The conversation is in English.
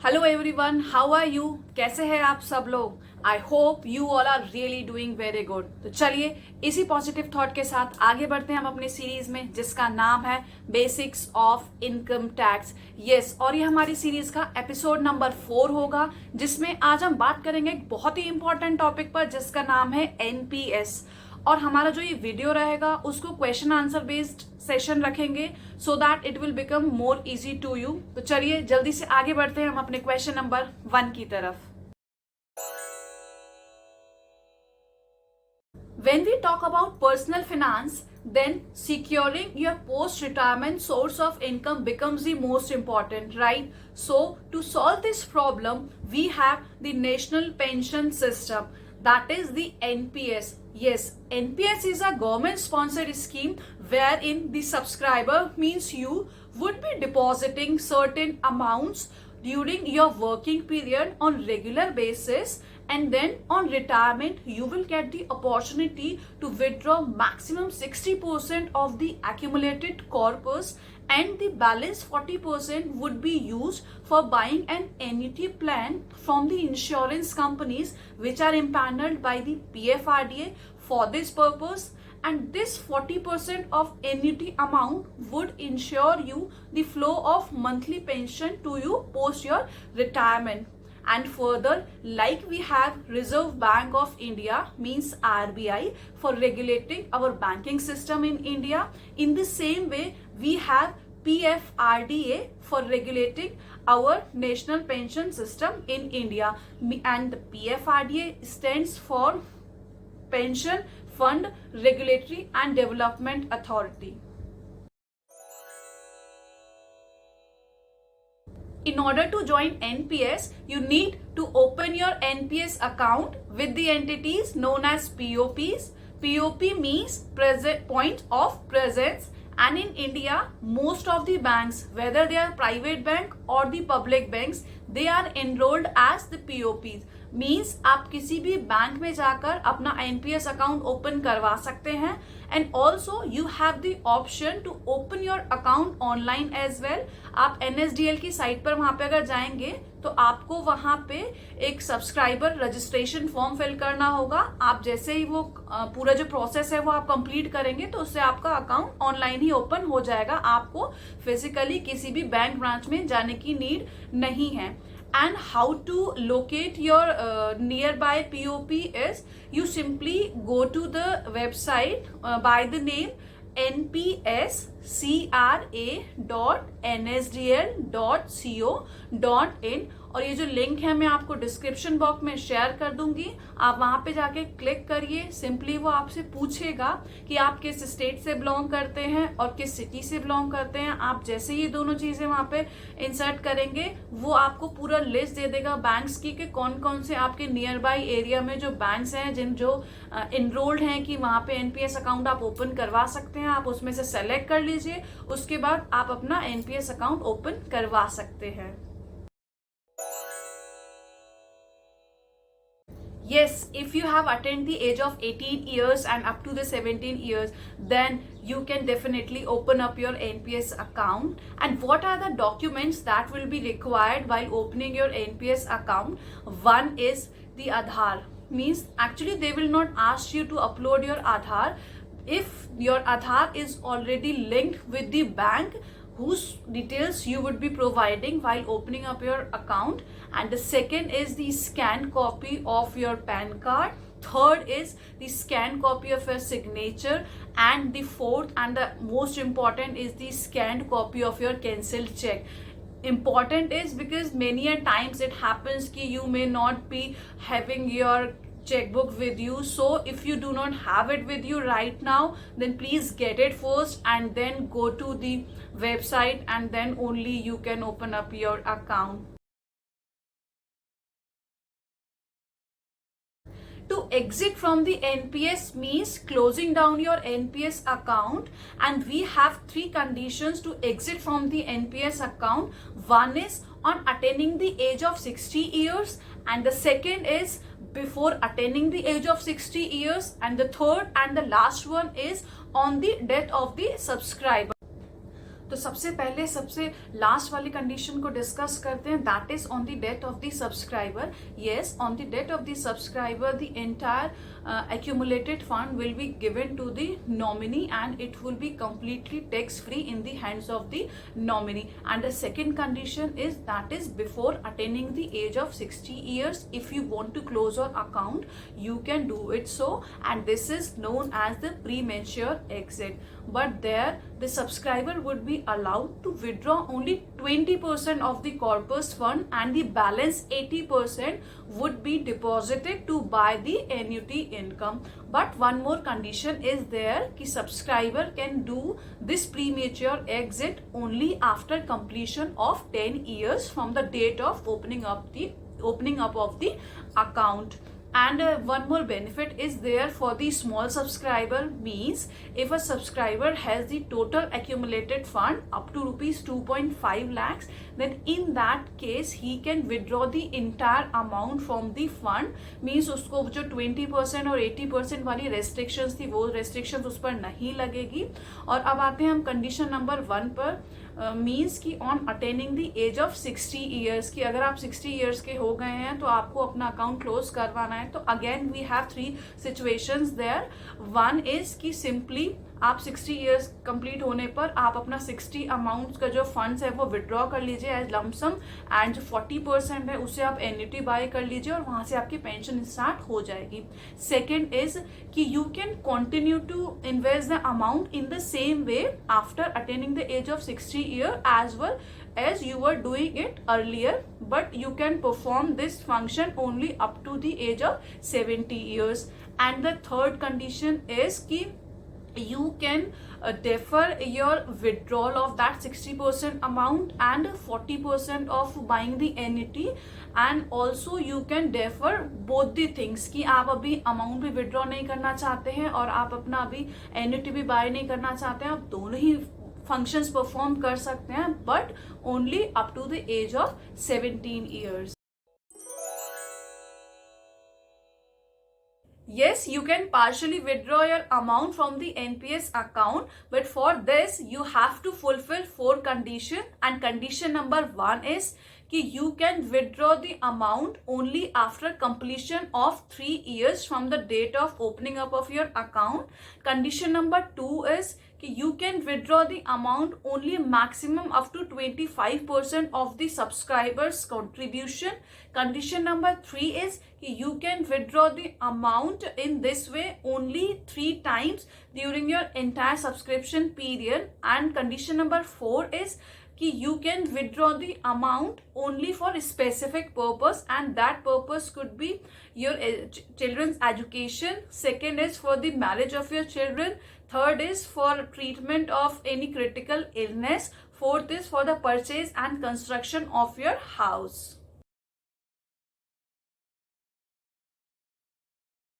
Hello everyone, how are you? कैसे हैं आप सब लोग? I hope you all are really doing very good. तो चलिए इसी पॉजिटिव थॉट के साथ आगे बढ़ते हैं हम अपनी सीरीज में, जिसका नाम है basics of income tax. Yes, और ये हमारी सीरीज का एपिसोड नंबर 4 होगा, जिसमें आज हम बात करेंगे एक बहुत ही इंपॉर्टेंट टॉपिक पर, जिसका नाम है एनपीएस। और हमारा जो ये वीडियो रहेगा उसको क्वेश्चन आंसर बेस्ड सेशन रखेंगे, so that it will become more easy to you. तो चलिए जल्दी से आगे बढ़ते हैं हम अपने क्वेश्चन नंबर 1 की तरफ। When we talk about personal finance, then securing your post-retirement source of income becomes the most important, right? So, to solve this problem, we have the National Pension System, that is the NPS. Yes, NPS is a government-sponsored scheme wherein the subscriber, means you, would be depositing certain amounts during your working period on regular basis, and then on retirement you will get the opportunity to withdraw maximum 60% of the accumulated corpus, and the balance 40% would be used for buying an annuity plan from the insurance companies which are empaneled by the PFRDA for this purpose. And this 40% of annuity amount would ensure you the flow of monthly pension to you post your retirement. And further, like we have Reserve Bank of India, means RBI, for regulating our banking system in India, in the same way we have PFRDA for regulating our national pension system in India. And the PFRDA stands for Pension Fund Regulatory and Development Authority. In order to join NPS, you need to open your NPS account with the entities known as POPs. POP means point of presence, and in India, most of the banks, whether they are private bank or the public banks, they are enrolled as the POPs. Means आप किसी भी bank में जाकर अपना NPS account open करवा सकते हैं, and also you have the option to open your account online as well. आप एनएसडीएल की साइट पर वहां पे अगर जाएंगे तो आपको वहां पे एक सब्सक्राइबर रजिस्ट्रेशन फॉर्म फिल करना होगा। आप जैसे ही वो पूरा जो प्रोसेस है वो आप कंप्लीट करेंगे तो उससे आपका अकाउंट ऑनलाइन ही ओपन हो जाएगा। आपको फिजिकली किसी भी बैंक ब्रांच में जाने की नीड नहीं है। And how to locate your nearby POP is you simply go to the website by the name npscra.nsdl.co.in, और ये जो लिंक है मैं आपको डिस्क्रिप्शन बॉक्स में शेयर कर दूंगी। आप वहां पे जाके क्लिक करिए। सिंपली वो आपसे पूछेगा कि आप किस स्टेट से बिलोंग करते हैं और किस सिटी से बिलोंग करते हैं। आप जैसे ये दोनों चीजें वहां पे इंसर्ट करेंगे, वो आपको पूरा लिस्ट दे देगा बैंक्स की कि कौन कौन से आपके नियर बाई एरिया में जो बैंक्स हैं जिन जो इनरोल्ड हैं कि वहां पे एनपीएस अकाउंट आप ओपन करवा सकते हैं। आप उसमें से सेलेक्ट कर लीजिए, उसके बाद आप अपना एनपीएस अकाउंट ओपन करवा सकते हैं। Yes, if you have attained the age of 18 years and up to the 17 years, then you can definitely open up your NPS account. And what are the documents that will be required while opening your NPS account? One is the Aadhaar. Means actually they will not ask you to upload your Aadhaar if your Aadhaar is already linked with the bank whose details you would be providing while opening up your account. And the second is the scanned copy of your PAN card. Third is the scanned copy of your signature. And the fourth and the most important is the scanned copy of your cancelled check. Important is because many a times it happens कि you may not be having your checkbook with you. So if you do not have it with you right now, then please get it first and then go to the website, and then only you can open up your account. To exit from the NPS means closing down your NPS account, and we have 3 conditions to exit from the NPS account. One is on attaining the age of 60 years, and the second is before attaining the age of 60 years, and the third and the last one is on the death of the subscriber. तो सबसे पहले सबसे last वाली condition को discuss करते हैं, that is on the death of the subscriber. Yes, on the death of the subscriber the entire accumulated fund will be given to the nominee and it will be completely tax free in the hands of the nominee. And the second condition is that is before attaining the age of 60 years, if you want to close your account you can do it so, and this is known as the premature exit. But there the subscriber would be allowed to withdraw only 20% of the corpus fund and the balance 80% would be deposited to buy the annuity income. But one more condition is there कि subscriber can do this premature exit only after completion of 10 years from the date of opening up of the account. And one more benefit is there for the small subscriber, means if a subscriber has the total accumulated fund up to rupees 2.5 lakhs, then in that case he can withdraw the entire amount from the fund. Means उसको जो 20% और 80% वाली restrictions थी वो restrictions उस पर नहीं लगेगी. और अब आते हैं हम कंडीशन नंबर 1 पर. मीन्स कि on attaining the age of 60 years की अगर आप 60 ईयर्स के हो गए हैं तो आपको अपना अकाउंट क्लोज करवाना है. तो again we have 3 situations there. One is कि सिंपली आप 60 ईयर्स कंप्लीट होने पर आप अपना 60 अमाउंट का जो फंड्स है वो विड्रॉ कर लीजिए एज लमसम, एंड जो 40% है उसे आप एन्युटी बाय कर लीजिए और वहां से आपकी पेंशन स्टार्ट हो जाएगी. सेकेंड इज कि you can continue to invest the amount in the same way after attaining the age of 60 year as well as you were doing it earlier, but you can perform this function only up to the age of 70 years. And the third condition is कि you can defer your withdrawal of that 60% amount and 40% of buying the annuity, and also you can defer both the things कि आप अभी amount भी withdraw नहीं करना चाहते हैं और आप अपना अभी एन्युटी भी बाय नहीं करना चाहते हैं. आप दोनों ही फंक्शंस परफॉर्म कर सकते हैं, but only up to the age of 17 years. Yes, you can partially withdraw your amount from the NPS account, but for this you have to fulfill 4 conditions. And condition number 1 is कि you can withdraw the amount only after completion of 3 years from the date of opening up of your account. Condition number 2 is कि you can withdraw the amount only maximum up to 25% of the subscriber's contribution. Condition number 3 is कि you can withdraw the amount in this way only 3 times during your entire subscription period. And condition number 4 is कि you can withdraw the amount only for a specific purpose, and that purpose could be your children's education. Second is for the marriage of your children. Third is for treatment of any critical illness. Fourth is for the purchase and construction of your house.